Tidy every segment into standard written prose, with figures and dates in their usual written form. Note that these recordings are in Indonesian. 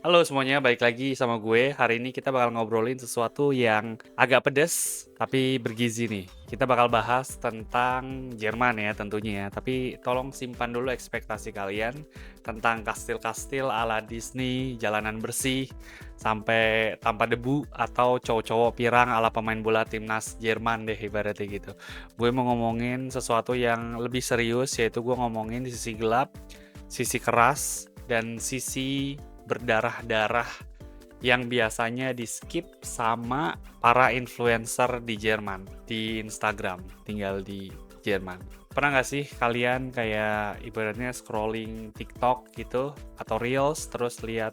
Halo semuanya, balik lagi sama gue. Hari ini kita bakal ngobrolin sesuatu yang agak pedes, tapi bergizi nih. Kita bakal bahas tentang Jerman ya tentunya ya. Tapi tolong simpan dulu ekspektasi kalian tentang kastil-kastil ala Disney, jalanan bersih, sampai tanpa debu, atau cowok-cowok pirang ala pemain bola timnas Jerman deh ibaratnya gitu. Gue mau ngomongin sesuatu yang lebih serius, yaitu gue ngomongin di sisi gelap, sisi keras, dan sisi berdarah-darah yang biasanya di-skip sama para influencer di Jerman, di Instagram, tinggal di Jerman. Pernah nggak sih kalian kayak ibaratnya scrolling TikTok gitu, atau Reels, terus lihat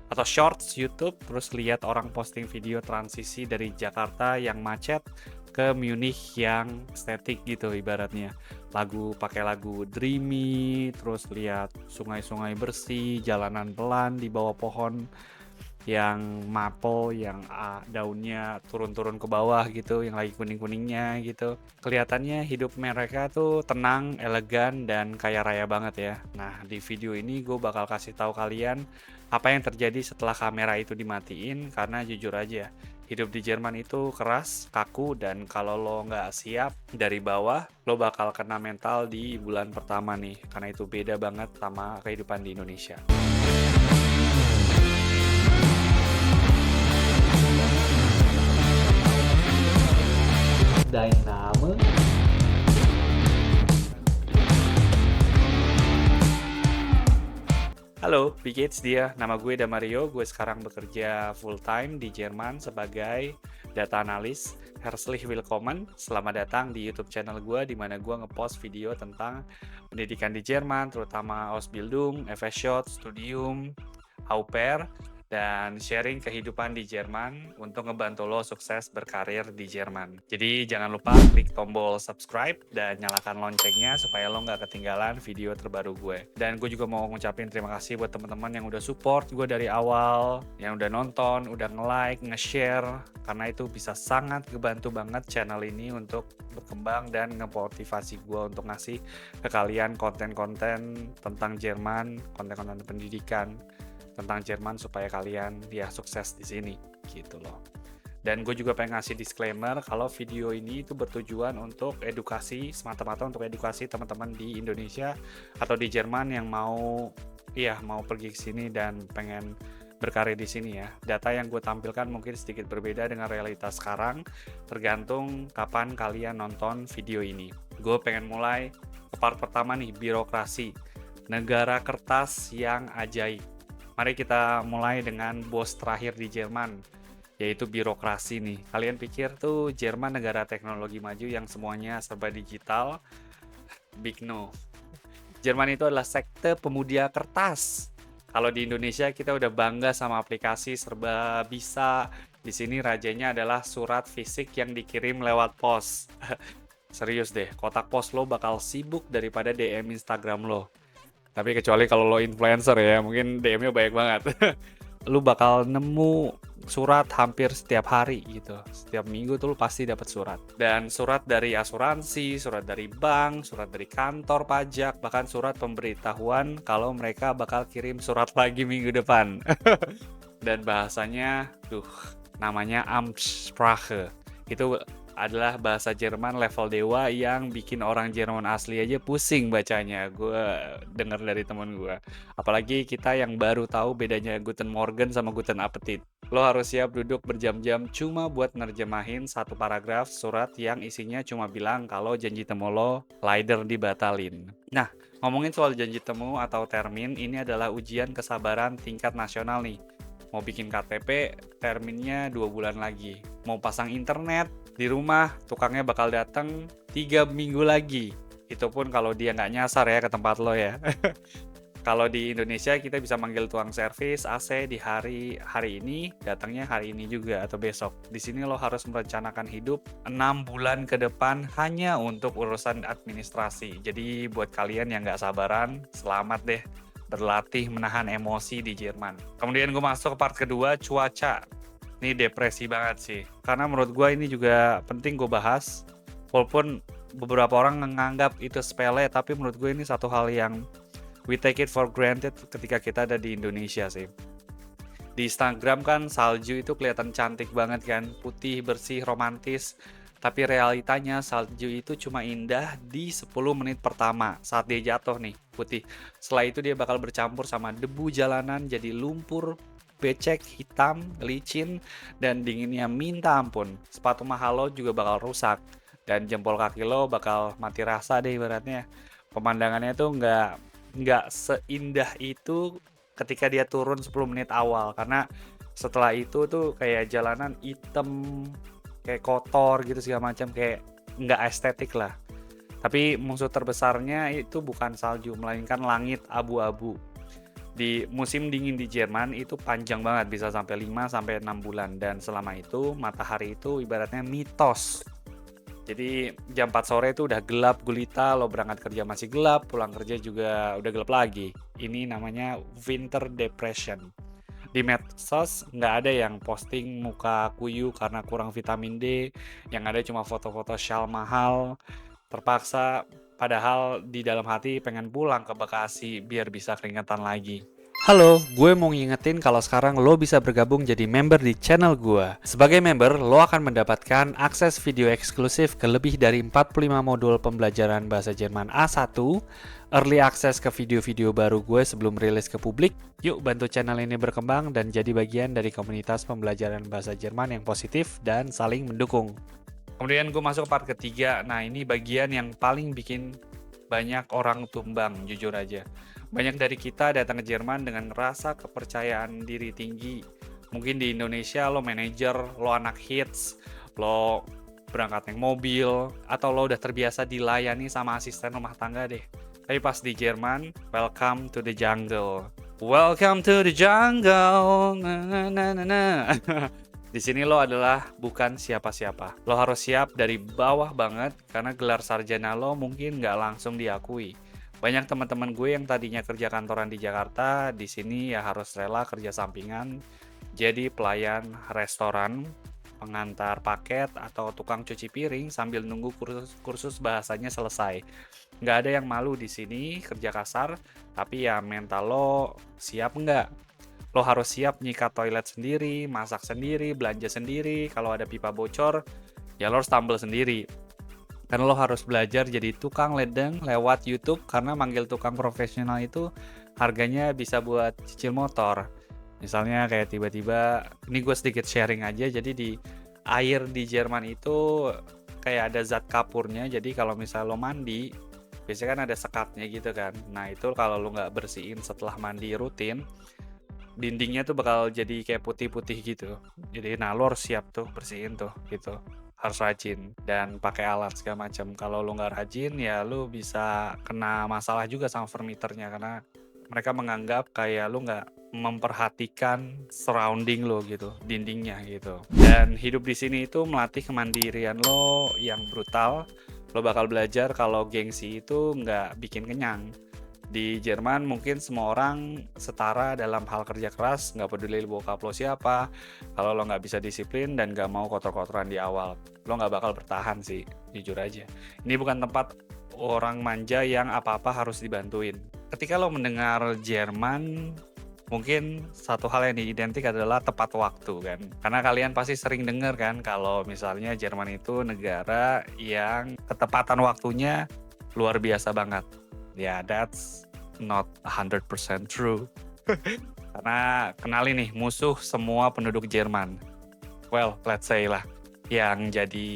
atau Shorts YouTube, terus lihat orang posting video transisi dari Jakarta yang macet ke Munich yang estetik gitu ibaratnya. Pakai lagu dreamy, terus lihat sungai-sungai bersih, jalanan pelan di bawah pohon yang maple yang daunnya turun-turun ke bawah gitu, yang lagi kuning-kuningnya gitu. Kelihatannya hidup mereka tuh tenang, elegan, dan kaya raya banget ya. Nah, di video ini gue bakal kasih tahu kalian apa yang terjadi setelah kamera itu dimatiin, karena jujur aja, hidup di Jerman itu keras, kaku, dan kalau lo nggak siap dari bawah, lo bakal kena mental di bulan pertama nih, karena itu beda banget sama kehidupan di Indonesia. Dein Name? Halo, wie geht's dir? Nama gue Damario, gue sekarang bekerja full time di Jerman sebagai data analis. Herzlich willkommen, selamat datang di YouTube channel gue di mana gue ngepost video tentang pendidikan di Jerman, terutama Ausbildung, FS-Shot, Studium, Au pair, dan sharing kehidupan di Jerman untuk ngebantu lo sukses berkarir di Jerman. Jadi jangan lupa klik tombol subscribe dan nyalakan loncengnya supaya lo nggak ketinggalan video terbaru gue. Dan gue juga mau ngucapin terima kasih buat teman-teman yang udah support gue dari awal, yang udah nonton, udah nge-like, nge-share, karena itu bisa sangat ngebantu banget channel ini untuk berkembang dan ngemotivasi gue untuk ngasih ke kalian konten-konten tentang Jerman, konten-konten pendidikan tentang Jerman supaya kalian ya sukses di sini gitu loh. Dan gue juga pengen ngasih disclaimer kalau video ini itu bertujuan untuk edukasi, semata-mata untuk edukasi teman-teman di Indonesia atau di Jerman yang mau pergi ke sini dan pengen berkarir di sini ya. Data yang gue tampilkan mungkin sedikit berbeda dengan realitas sekarang, tergantung kapan kalian nonton video ini. Gue pengen mulai ke part pertama nih, birokrasi. Negara kertas yang ajaib. Mari kita mulai dengan bos terakhir di Jerman, yaitu birokrasi nih. Kalian pikir tuh Jerman negara teknologi maju yang semuanya serba digital? Big no. Jerman itu adalah sekte pemuda kertas. Kalau di Indonesia kita udah bangga sama aplikasi serba bisa. Di sini rajanya adalah surat fisik yang dikirim lewat pos. Serius deh, kotak pos lo bakal sibuk daripada DM Instagram lo. Tapi kecuali kalau lo influencer ya, mungkin DM-nya banyak banget. Lu bakal nemu surat hampir setiap hari gitu. Setiap minggu tuh lu pasti dapat surat. Dan surat dari asuransi, surat dari bank, surat dari kantor pajak, bahkan surat pemberitahuan kalau mereka bakal kirim surat lagi minggu depan. Dan bahasanya, namanya Amtssprache. Itu adalah bahasa Jerman level dewa yang bikin orang Jerman asli aja pusing bacanya. Gue denger dari temen gue. Apalagi kita yang baru tahu bedanya Guten Morgen sama Guten Appetit. Lo harus siap duduk berjam-jam cuma buat nerjemahin satu paragraf surat yang isinya cuma bilang kalau janji temu lo leider dibatalin. Nah, ngomongin soal janji temu atau termin, ini adalah ujian kesabaran tingkat nasional nih. Mau bikin KTP, terminnya 2 bulan lagi. Mau pasang internet, di rumah tukangnya bakal datang 3 minggu lagi. Itu pun kalau dia nggak nyasar ya ke tempat lo ya. Kalau di Indonesia kita bisa manggil tukang servis AC di hari ini, datangnya hari ini juga atau besok. Di sini lo harus merencanakan hidup 6 bulan ke depan hanya untuk urusan administrasi. Jadi buat kalian yang nggak sabaran, selamat deh berlatih menahan emosi di Jerman. Kemudian gue masuk ke part kedua, cuaca. Ini depresi banget sih. Karena menurut gue ini juga penting gue bahas. Walaupun beberapa orang menganggap itu sepele, tapi menurut gue ini satu hal yang we take it for granted ketika kita ada di Indonesia sih. Di Instagram kan salju itu kelihatan cantik banget kan, putih, bersih, romantis. Tapi realitanya salju itu cuma indah di 10 menit pertama saat dia jatuh nih, putih. Setelah itu dia bakal bercampur sama debu jalanan jadi lumpur, becek, hitam, licin, dan dinginnya minta ampun. Sepatu mahal lo juga bakal rusak, dan jempol kaki lo bakal mati rasa deh ibaratnya. Pemandangannya tuh nggak seindah itu ketika dia turun 10 menit awal, karena setelah itu tuh kayak jalanan hitam, kayak kotor gitu segala macam, kayak nggak estetik lah. Tapi musuh terbesarnya itu bukan salju, melainkan langit abu-abu. Di musim dingin di Jerman itu panjang banget, bisa sampai 5 sampai 6 bulan, dan selama itu matahari itu ibaratnya mitos. Jadi jam 4 sore itu udah gelap gulita, lo berangkat kerja masih gelap, pulang kerja juga udah gelap lagi. Ini namanya winter depression. Di medsos nggak ada yang posting muka kuyu karena kurang vitamin D, yang ada cuma foto-foto shawl mahal, terpaksa, padahal di dalam hati pengen pulang ke Bekasi biar bisa keringetan lagi. Halo, gue mau ngingetin kalau sekarang lo bisa bergabung jadi member di channel gue. Sebagai member, lo akan mendapatkan akses video eksklusif ke lebih dari 45 modul pembelajaran bahasa Jerman A1, early access ke video-video baru gue sebelum rilis ke publik. Yuk bantu channel ini berkembang dan jadi bagian dari komunitas pembelajaran bahasa Jerman yang positif dan saling mendukung. Kemudian gue masuk ke part ketiga. Nah, ini bagian yang paling bikin banyak orang tumbang, jujur aja. Banyak dari kita datang ke Jerman dengan rasa kepercayaan diri tinggi. Mungkin di Indonesia lo manajer, lo anak hits, lo berangkat naik mobil, atau lo udah terbiasa dilayani sama asisten rumah tangga deh. Tapi pas di Jerman, welcome to the jungle. Welcome to the jungle. Na, na, na, na. Di sini lo adalah bukan siapa-siapa. Lo harus siap dari bawah banget karena gelar sarjana lo mungkin nggak langsung diakui. Banyak teman-teman gue yang tadinya kerja kantoran di Jakarta, di sini ya harus rela kerja sampingan, jadi pelayan restoran, pengantar paket, atau tukang cuci piring sambil nunggu kursus bahasanya selesai. Nggak ada yang malu di sini kerja kasar, tapi ya mental lo siap nggak? Lo harus siap nyikat toilet sendiri, masak sendiri, belanja sendiri, kalau ada pipa bocor, ya lo harus tambal sendiri. Karena lo harus belajar jadi tukang ledeng lewat YouTube, karena manggil tukang profesional itu harganya bisa buat cicil motor. Misalnya kayak tiba-tiba, ini gue sedikit sharing aja, jadi di air di Jerman itu kayak ada zat kapurnya, jadi kalau misalnya lo mandi, biasanya kan ada sekatnya gitu kan. Nah itu kalau lo nggak bersihin setelah mandi rutin, dindingnya tuh bakal jadi kayak putih-putih gitu. Jadi nah lo harus siap tuh bersihin tuh gitu. Harus rajin dan pakai alat segala macam. Kalau lo nggak rajin ya lo bisa kena masalah juga sama vermiternya, karena mereka menganggap kayak lo nggak memperhatikan surrounding lo gitu, dindingnya gitu. Dan hidup di sini itu melatih kemandirian lo yang brutal. Lo bakal belajar kalau gengsi itu nggak bikin kenyang. Di Jerman mungkin semua orang setara dalam hal kerja keras, nggak peduli bokap lo siapa. Kalau lo nggak bisa disiplin dan nggak mau kotor-kotoran di awal, lo nggak bakal bertahan sih, jujur aja. Ini bukan tempat orang manja yang apa-apa harus dibantuin. Ketika lo mendengar Jerman, mungkin satu hal yang identik adalah tepat waktu kan. Karena kalian pasti sering dengar kan kalau misalnya Jerman itu negara yang ketepatan waktunya luar biasa banget. Ya, that's not 100% true. Karena kenalin nih musuh semua penduduk Jerman. Well, let's say lah. Yang jadi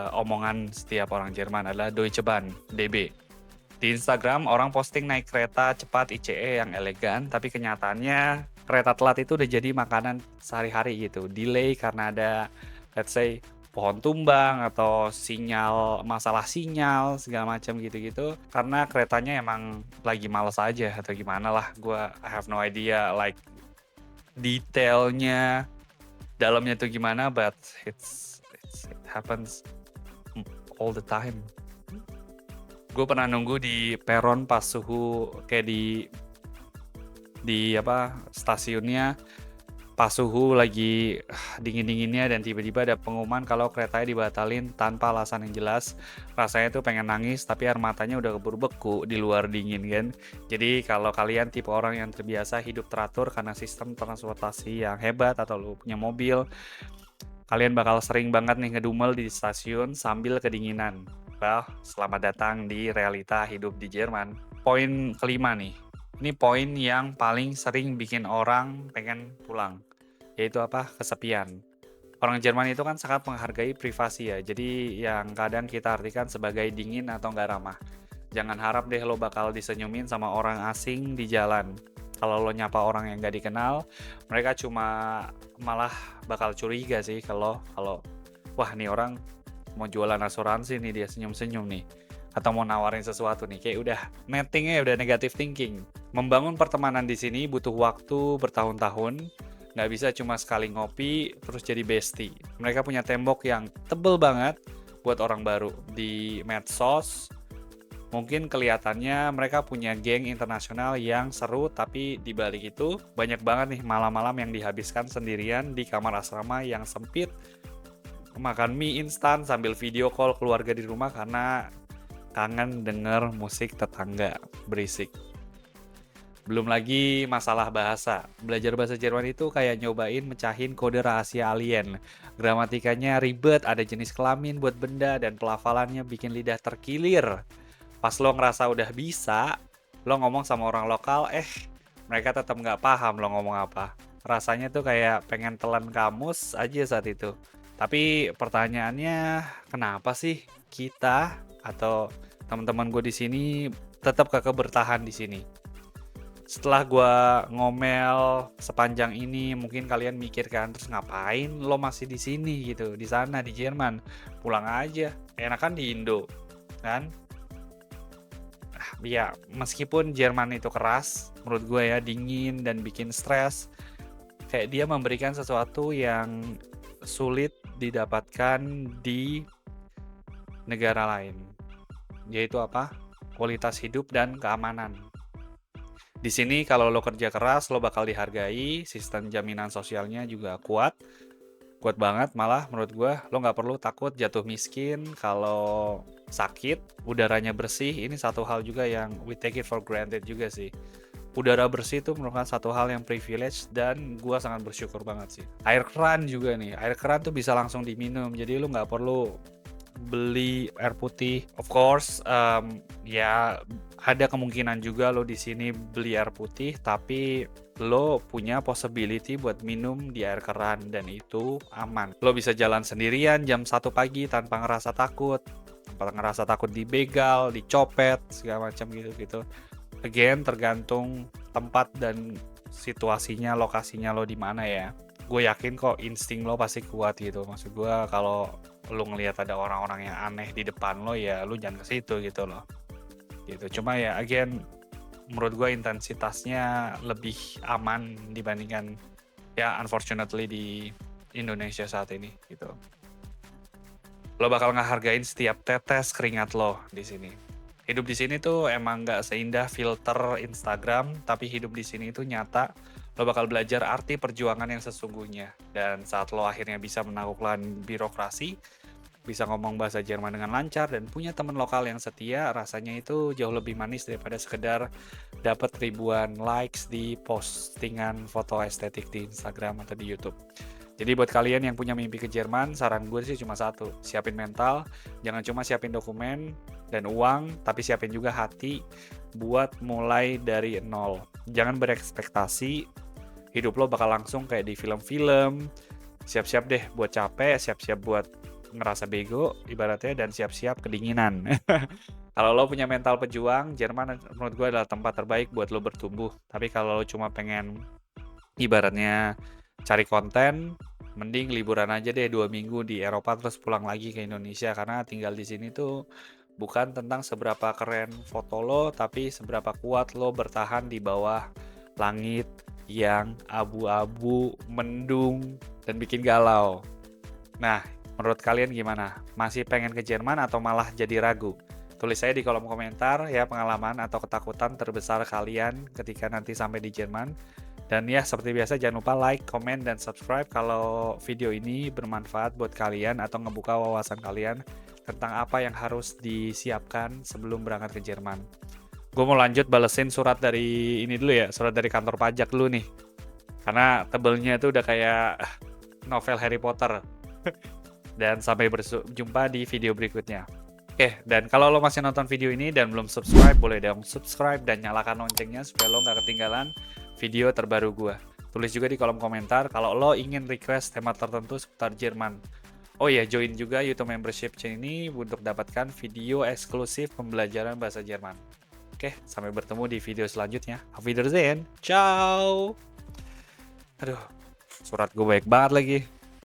omongan setiap orang Jerman adalah Deutsche Bahn, DB. Di Instagram orang posting naik kereta cepat ICE yang elegan, tapi kenyataannya kereta telat itu udah jadi makanan sehari-hari gitu. Delay karena ada, let's say, pohon tumbang atau masalah sinyal segala macam gitu-gitu, karena keretanya emang lagi males aja atau gimana lah. I have no idea like detailnya dalamnya tuh gimana, but it happens all the time. Gue pernah nunggu di peron pas suhu kayak di stasiunnya pas suhu lagi dingin-dinginnya dan tiba-tiba ada pengumuman kalau keretanya dibatalin tanpa alasan yang jelas. Rasanya tuh pengen nangis tapi air matanya udah keburu beku di luar dingin kan. Jadi kalau kalian tipe orang yang terbiasa hidup teratur karena sistem transportasi yang hebat atau lu punya mobil, kalian bakal sering banget nih ngedumel di stasiun sambil kedinginan. Well, selamat datang di realita hidup di Jerman. Poin kelima nih. Ini poin yang paling sering bikin orang pengen pulang, yaitu apa? Kesepian. Orang Jerman itu kan sangat menghargai privasi ya, jadi yang kadang kita artikan sebagai dingin atau nggak ramah. Jangan harap deh lo bakal disenyumin sama orang asing di jalan. Kalau lo nyapa orang yang nggak dikenal, mereka cuma malah bakal curiga sih kalau wah nih orang mau jualan asuransi nih, dia senyum-senyum nih, atau mau nawarin sesuatu nih, kayak udah nettingnya udah negative thinking. Membangun pertemanan di sini butuh waktu bertahun-tahun, nggak bisa cuma sekali ngopi terus jadi bestie. Mereka punya tembok yang tebel banget buat orang baru. Di medsos mungkin kelihatannya mereka punya geng internasional yang seru, tapi di balik itu banyak banget nih malam-malam yang dihabiskan sendirian di kamar asrama yang sempit, makan mie instan sambil video call keluarga di rumah karena kangen denger musik tetangga berisik. Belum lagi masalah bahasa. Belajar bahasa Jerman itu kayak nyobain mecahin kode rahasia alien. Gramatikanya ribet, ada jenis kelamin buat benda, dan pelafalannya bikin lidah terkilir. Pas lo ngerasa udah bisa, lo ngomong sama orang lokal, mereka tetap nggak paham lo ngomong apa. Rasanya tuh kayak pengen telan kamus aja saat itu. Tapi pertanyaannya, kenapa sih kita atau teman-teman gue di sini tetap kekeh bertahan di sini? Setelah gue ngomel sepanjang ini, mungkin kalian mikir kan, terus ngapain lo masih di sini gitu, di sana di Jerman, pulang aja, enakan di Indo, kan? Ya, meskipun Jerman itu keras, menurut gue ya, dingin dan bikin stres, kayak dia memberikan sesuatu yang sulit didapatkan di negara lain, yaitu apa? Kualitas hidup dan keamanan. Di sini kalau lo kerja keras, lo bakal dihargai, sistem jaminan sosialnya juga kuat banget malah menurut gue. Lo nggak perlu takut jatuh miskin kalau sakit, udaranya bersih, ini satu hal juga yang we take it for granted juga sih. Udara bersih itu merupakan satu hal yang privilege dan gue sangat bersyukur banget sih. Air keran juga nih, air keran tuh bisa langsung diminum, jadi lo nggak perlu beli air putih. Of course, ya ada kemungkinan juga lo di sini beli air putih, tapi lo punya possibility buat minum di air keran dan itu aman. Lo bisa jalan sendirian jam 1 pagi tanpa ngerasa takut dibegal, dicopet, segala macam gitu-gitu. Again, tergantung tempat dan situasinya, lokasinya lo di mana ya. Gue yakin kok insting lo pasti kuat gitu. Maksud gue kalau lo ngelihat ada orang-orang yang aneh di depan lo, ya lo jangan ke situ gitu loh. Gitu. Cuma ya again, menurut gue intensitasnya lebih aman dibandingkan ya unfortunately di Indonesia saat ini gitu. Lo bakal ngehargain setiap tetes keringat lo di sini. Hidup di sini tuh emang nggak seindah filter Instagram, tapi hidup di sini itu nyata. Lo bakal belajar arti perjuangan yang sesungguhnya. Dan saat lo akhirnya bisa menaklukkan birokrasi, bisa ngomong bahasa Jerman dengan lancar, dan punya teman lokal yang setia, rasanya itu jauh lebih manis daripada sekedar dapat ribuan likes di postingan foto estetik di Instagram atau di YouTube. Jadi buat kalian yang punya mimpi ke Jerman, saran gue sih cuma satu, siapin mental, jangan cuma siapin dokumen dan uang, tapi siapin juga hati buat mulai dari nol. Jangan berekspektasi hidup lo bakal langsung kayak di film-film, siap-siap deh buat capek, siap-siap buat ngerasa bego ibaratnya, dan siap-siap kedinginan. Kalau lo punya mental pejuang, Jerman menurut gue adalah tempat terbaik buat lo bertumbuh. Tapi kalau lo cuma pengen ibaratnya cari konten, mending liburan aja deh 2 minggu di Eropa terus pulang lagi ke Indonesia, karena tinggal di sini tuh bukan tentang seberapa keren foto lo, tapi seberapa kuat lo bertahan di bawah langit yang abu-abu, mendung, dan bikin galau. Nah, menurut kalian gimana? Masih pengen ke Jerman atau malah jadi ragu? Tulis saya di kolom komentar ya pengalaman atau ketakutan terbesar kalian ketika nanti sampai di Jerman. Dan ya seperti biasa jangan lupa like, comment, dan subscribe kalau video ini bermanfaat buat kalian atau ngebuka wawasan kalian tentang apa yang harus disiapkan sebelum berangkat ke Jerman. Gue mau lanjut balesin surat dari ini dulu ya, surat dari kantor pajak dulu nih. Karena tebelnya itu udah kayak novel Harry Potter. Dan sampai berjumpa di video berikutnya. Oke, dan kalau lo masih nonton video ini dan belum subscribe, boleh dong subscribe dan nyalakan loncengnya supaya lo nggak ketinggalan video terbaru gue. Tulis juga di kolom komentar kalau lo ingin request tema tertentu seputar Jerman. Oh iya, join juga YouTube membership channel ini untuk dapatkan video eksklusif pembelajaran bahasa Jerman. Oke, sampai bertemu di video selanjutnya. Auf Wiedersehen. Ciao. Aduh, surat gue baik banget lagi.